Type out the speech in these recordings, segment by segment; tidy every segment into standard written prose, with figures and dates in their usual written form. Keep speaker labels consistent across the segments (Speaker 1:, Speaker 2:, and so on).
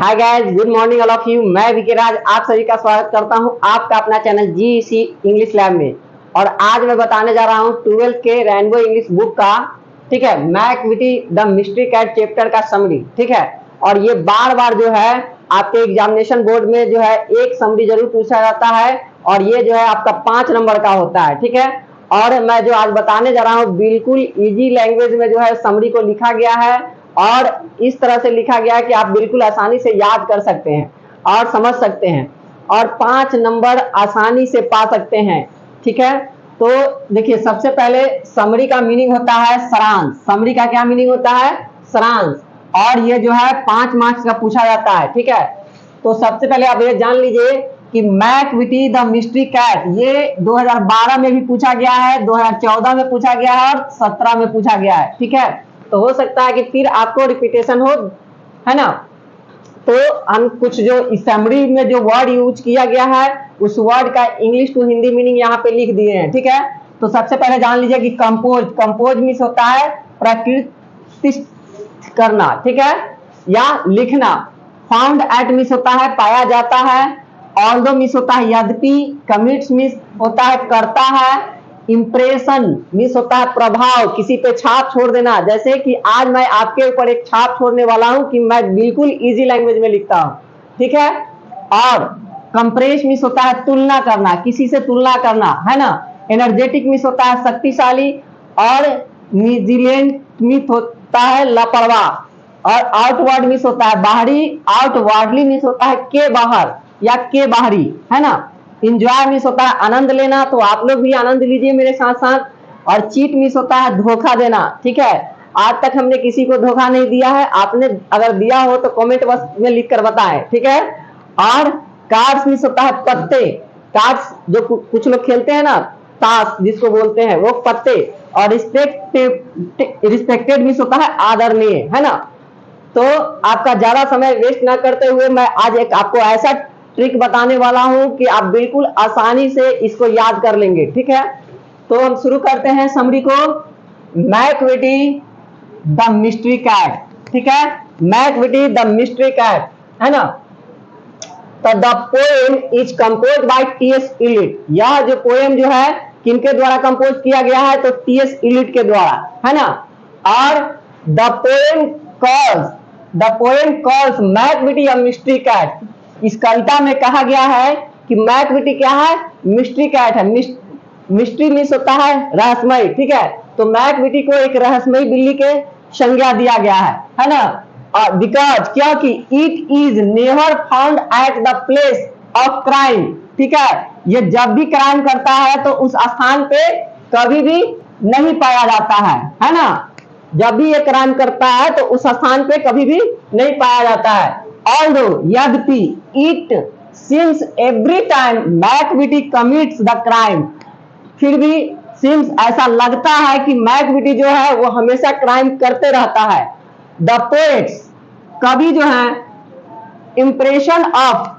Speaker 1: Hi guys, good morning all of you. मैं विके राज आप सभी का स्वागत करता हूं आपका अपना चैनल जीईसी इंग्लिश लैब में। और आज मैं बताने जा रहा हूं 12th के रेनबो इंग्लिश बुक का, ठीक है, Macavity the mystery cat chapter का समरी, ठीक है। और ये बार बार जो है आपके एग्जामिनेशन बोर्ड में जो है एक समरी जरूर पूछा जाता है और ये जो है आपका 5 नंबर का होता है, ठीक है। और मैं जो आज बताने जा रहा हूँ बिल्कुल इजी लैंग्वेज में जो है समरी को लिखा गया है और इस तरह से लिखा गया है कि आप बिल्कुल आसानी से याद कर सकते हैं और समझ सकते हैं और 5 नंबर आसानी से पा सकते हैं, ठीक है। तो देखिए, सबसे पहले समरी का मीनिंग होता है सारांश। समरी का क्या मीनिंग होता है? सारांश। और ये जो है 5 मार्क्स का पूछा जाता है, ठीक है। तो सबसे पहले आप ये जान लीजिए कि मैकविटी द मिस्ट्री कैट ये 2012 में भी पूछा गया है, 2014 में पूछा गया है और 17 में पूछा गया है, ठीक है। तो हो सकता है कि फिर आपको रिपीटेशन हो, है ना। तो हम कुछ जो इस समरी में जो वर्ड यूज किया गया है उस वर्ड का इंग्लिश टू हिंदी मीनिंग यहाँ पे लिख दिए हैं, ठीक है। तो सबसे पहले जान लीजिए कि कंपोज, कंपोज मीन्स होता है प्रकृति करना, ठीक है, या लिखना। फाउंड एट मीन्स होता है पाया जाता है। ऑल्दो मीन्स होता है यद्यपि। कमिट्स मीन्स होता है करता है। इंप्रेशन मीन्स होता है प्रभाव, किसी पे छाप छोड़ देना। जैसे कि आज मैं आपके ऊपर एक छाप छोड़ने वाला हूं कि मैं बिल्कुल इजी लैंग्वेज में लिखता हूं, ठीक है। और कंप्रेस मीन्स होता है तुलना करना, किसी से तुलना करना, है ना। एनर्जेटिक मीन्स होता है शक्तिशाली और निजिलेंट मीन्स होता है लापरवाह। और आउटवर्ड मीन्स होता है बाहरी। आउटवर्डली मीन्स होता है के बाहर या के बाहरी, है ना। इंजॉय मीन्स होता है आनंद लेना, तो आप लोग भी आनंद लीजिए मेरे साथ साथ। और चीट मीन्स होता है धोखा देना, ठीक है। आज तक हमने किसी को धोखा नहीं दिया है, आपने अगर दिया हो तो कमेंट बॉक्स में लिख कर बताएं, ठीक है। और कार्ड्स मीन्स होता है पत्ते। कार्ड्स जो कुछ लोग खेलते हैं ना, ताश जिसको बोलते हैं, वो पत्ते। और रिस्पेक्टेड मीन्स होता है आदरणीय, है ना। तो आपका ज्यादा समय वेस्ट ना करते हुए मैं आज एक आपको ऐसा ट्रिक बताने वाला हूं कि आप बिल्कुल आसानी से इसको याद कर लेंगे, ठीक है। तो हम शुरू करते हैं समरी को। मैकविटी द मिस्ट्री कैट, ठीक है। मैकविटी द मिस्ट्री कैट, है ना। तो the poem is compose by TS Eliot. यह जो पोएम जो है किनके द्वारा कंपोज किया गया है? तो टीएस इलियट के द्वारा, है ना। और the poem calls Macavity a mystery cat. इस कविता में कहा गया है कि मैकविटी क्या है? मिस्ट्री कैट है। मिस्ट्री मीन्स होता है रहस्यमय, ठीक है। तो मैकविटी को एक रहस्यमय बिल्ली के संज्ञा दिया गया है ना। बिकॉज क्योंकि it is never found at the place of crime, ठीक है। ये जब भी क्राइम करता है तो उस स्थान पे कभी भी नहीं पाया जाता है ना। जब भी ये क्राइम करता है तो उस स्थान पे कभी भी नहीं पाया जाता है। Although यद्यपि it seems every time Macavity commits the crime, फिर भी seems ऐसा लगता है कि मैकविटी जो है वो हमेशा क्राइम करते रहता है। The poets कवि जो है impression of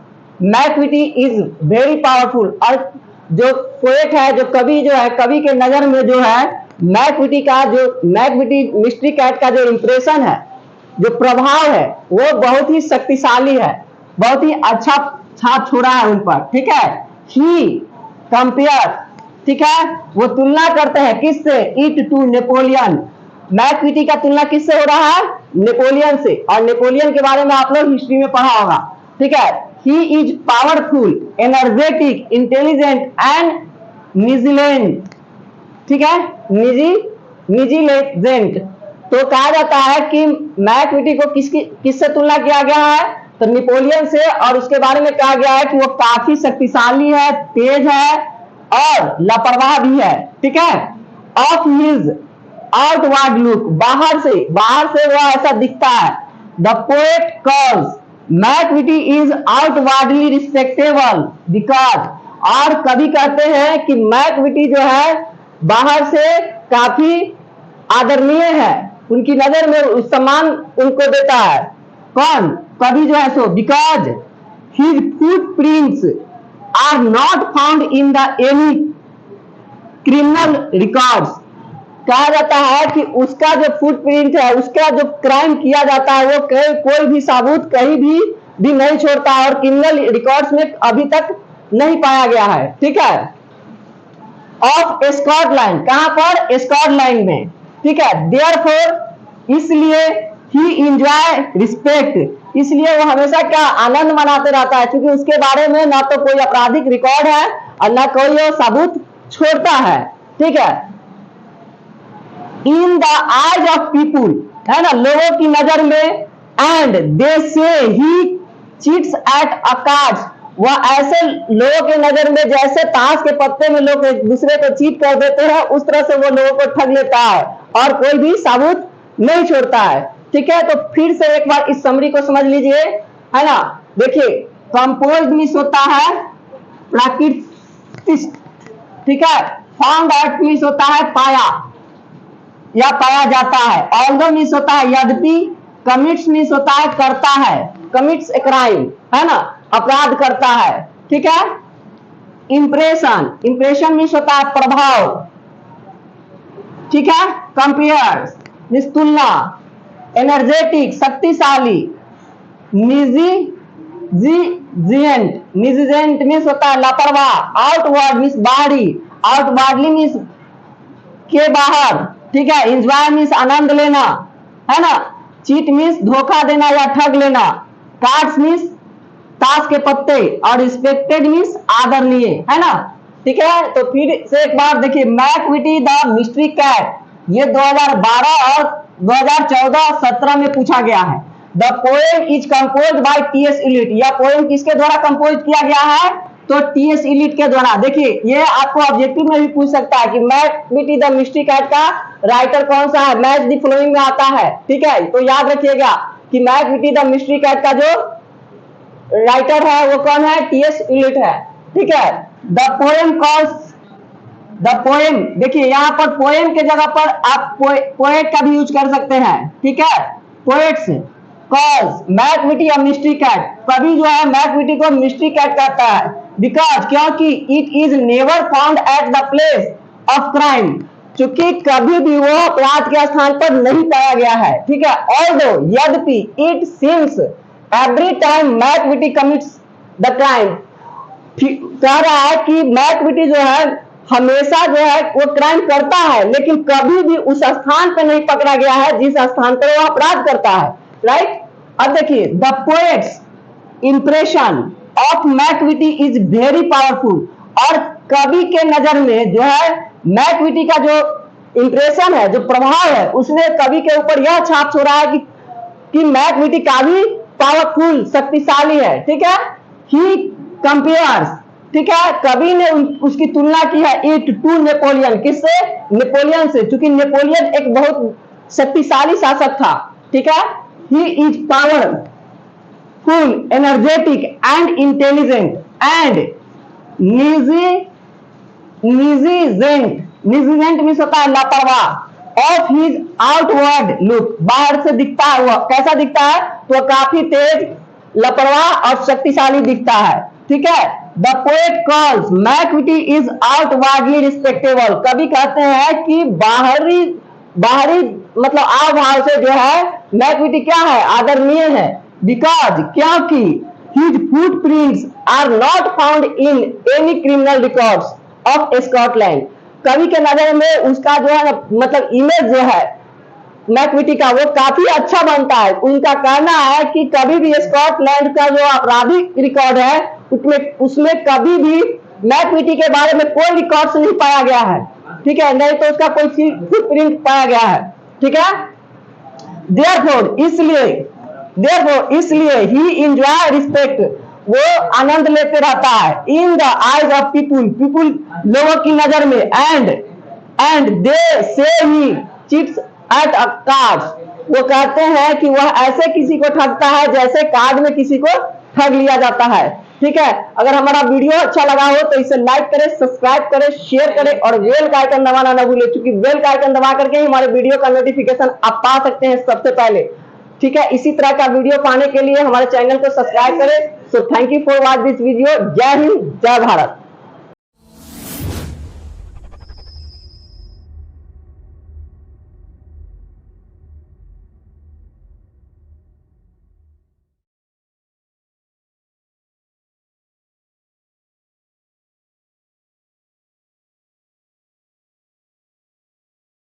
Speaker 1: Macavity is very powerful। और जो पोएट है, जो कवि जो है, कवि के नजर में जो है मैकविटी मिस्ट्री कैट का जो इंप्रेशन है, जो प्रभाव है, वो बहुत ही शक्तिशाली है, बहुत ही अच्छा छाप छोड़ा है उन पर, ठीक है। ही कंपेयर, ठीक है, वो तुलना करते हैं किससे? It to Napoleon. मैकविटी का तुलना किससे हो रहा है? नेपोलियन से। और नेपोलियन के बारे में आप लोग हिस्ट्री में पढ़ा होगा, ठीक है। He is powerful, energetic, intelligent and negligent, ठीक है, निजिलेंट। तो कहा जाता है कि मैकविटी को किससे तुलना किया गया है? तो नेपोलियन से। और उसके बारे में कहा गया है कि वो काफी शक्तिशाली है, तेज है और लापरवाह भी है, ठीक है। ऑफ हिज आउटवर्ड लुक, बाहर से वो ऐसा दिखता है। The poet calls Macavity is outwardly respectable because. और कभी कहते हैं कि मैकविटी जो है बाहर से काफी आदरणीय है, उनकी नजर में सम्मान उनको देता है। कौन? कवि जो है सो। Because his footprints are not found in the any criminal records. कहा जाता है कि उसका जो फुटप्रिंट है, उसका जो क्राइम किया जाता है, वो कोई भी सबूत कहीं भी भी नहीं छोड़ता है और क्रिमिनल रिकॉर्ड्स में अभी तक नहीं पाया गया है, ठीक है। ऑफ स्कॉटलैंड, कहां पर? स्कॉटलैंड में, ठीक है। देयरफॉर, इसलिए ही इंजॉय रिस्पेक्ट, इसलिए वो हमेशा क्या आनंद मनाते रहता है, क्योंकि उसके बारे में ना तो कोई आपराधिक रिकॉर्ड है और ना कोई वो सबूत छोड़ता है, ठीक है। In the eyes of people, है ना, लोगों की नजर में, एंड दे से ही चीट्स एट अ कार्ड्स, वह ऐसे लोगों के नजर में जैसे ताश के पत्ते में लोग एक दूसरे को चीट कर देते हैं, उस तरह से वो लोगों को ठग लेता है और कोई भी सबूत नहीं छोड़ता है, ठीक है। तो फिर से एक बार इस समरी को समझ लीजिए, है ना। देखिए, कंपोज्ड मीन्स होता है प्राकृतिक, ठीक है। फाउंड आउट मीन्स होता है पाया या पाया जाता है। ऑल्दो मीन्स होता है यद्यपि। कमिट्स मीन्स होता है करता है, कमिट्स ए क्राइम, है ना, अपराध करता है, ठीक है। इंप्रेशन, इंप्रेशन मीन्स होता है प्रभाव, ठीक है। कंपेयर मीन्स तुलना। एनर्जेटिक शक्तिशाली। निजिजेंट, निजिजेंट मीन्स होता है लापरवाह। आउटवर्ड मीन्स बाहरी। आउटवर्डली मीन्स के बाहर, ठीक है। एंजॉय मीन्स आनंद लेना, है ना। चीट मीन्स धोखा देना या ठग लेना। कार्ड्स मीन्स ताश के पत्ते और रिस्पेक्टेड मीन्स आदरणीय, है ना, ठीक है। तो फिर से एक बार देखिए, मैकविटी द मिस्ट्री कैट, ये 2012 और 2014-17 में पूछा गया है। The poem is composed by TS. Eliot, यह पोएम किसके द्वारा कंपोज किया गया है? तो टी.एस. इलियट के द्वारा। देखिए, ये आपको ऑब्जेक्टिव में भी पूछ सकता है कि मैकविटी द मिस्ट्री कैट का राइटर कौन सा है? मैच द फॉलोइंग में आता है, ठीक है। तो याद रखिएगा कि मैकविटी द मिस्ट्री कैट का जो राइटर है वो कौन है? टी.एस. इलियट है, ठीक है। The poem calls, the poem, देखिए यहाँ पर पोएम के जगह पर आप पोएट का भी यूज कर सकते हैं, ठीक है। Poets calls Macavity a mystery cat, कभी जो है मैकविटी को मिस्ट्री कैट कहता है। बिकॉज, क्योंकि it is never found at the place of crime, क्योंकि कभी भी वो अपराध के स्थान पर नहीं पाया गया है, ठीक है। ऑल्दो, यद्यपि, it seems every time Macavity commits the crime, कह रहा है कि मैकविटी जो है हमेशा जो है वो क्राइम करता है, लेकिन कभी भी उस स्थान पर नहीं पकड़ा गया है जिस स्थान पर वो अपराध करता है, राइट। अब देखिए, the poets impression of Macavity is very powerful, और कवि के नजर में जो है मैकविटी का जो इंप्रेशन है, जो प्रभाव है, उसने कवि के ऊपर यह छाप छोड़ा है कि मैकविटी काफी पावरफुल, शक्तिशाली है, ठीक है। ही कंपेयर्स, ठीक है, कवि ने उसकी तुलना की है इट टू नेपोलियन, किससे? नेपोलियन से, क्योंकि नेपोलियन एक बहुत शक्तिशाली शासक था, ठीक है। He is powerful, energetic and intelligent and negligent, negligent means होता है लापरवाह। ऑफ हिज आउटवर्ड लुक, बाहर से दिखता है वह कैसा दिखता है? तो काफी तेज, लापरवाह और शक्तिशाली दिखता है, ठीक है। The poet calls Macavity is outwardly respectable, कभी कहते हैं कि बाहरी मतलब आव भाव से जो है मैकविटी क्या है? आदरणीय है। बिकॉज, क्योंकि his footprints are not found in any criminal records of Scotland, कवि के नजर में उसका जो है मतलब इमेज जो है मैकविटी का वो काफी अच्छा बनता है। उनका कहना है कि कभी भी स्कॉटलैंड का जो आपराधिक रिकॉर्ड है उसमें कभी भी मैकविटी के बारे में कोई रिकॉर्ड नहीं पाया गया है, ठीक है, नहीं तो उसका कोई फुटप्रिंट पाया गया है, ठीक है। देयरफॉर, इसलिए ही एंजॉय रिस्पेक्ट, वो आनंद लेते रहता है। In the eyes of people, लोगों की नजर में, एंड दे से ही चिट्स एट अ कार्ड्स, वो कहते हैं कि वह ऐसे किसी को ठगता है जैसे कार्ड में किसी को ठग लिया जाता है, ठीक है। अगर हमारा वीडियो अच्छा लगा हो तो इसे लाइक करें, सब्सक्राइब करें, शेयर करें और बेल का आइकन दबाना ना भूलें, क्योंकि बेल का आइकन दबा करके ही हमारे वीडियो का नोटिफिकेशन आप पा सकते हैं सबसे पहले, ठीक है। इसी तरह का वीडियो पाने के लिए हमारे चैनल को सब्सक्राइब करें। So thank you for watch this video. जय हिंद, जय भारत।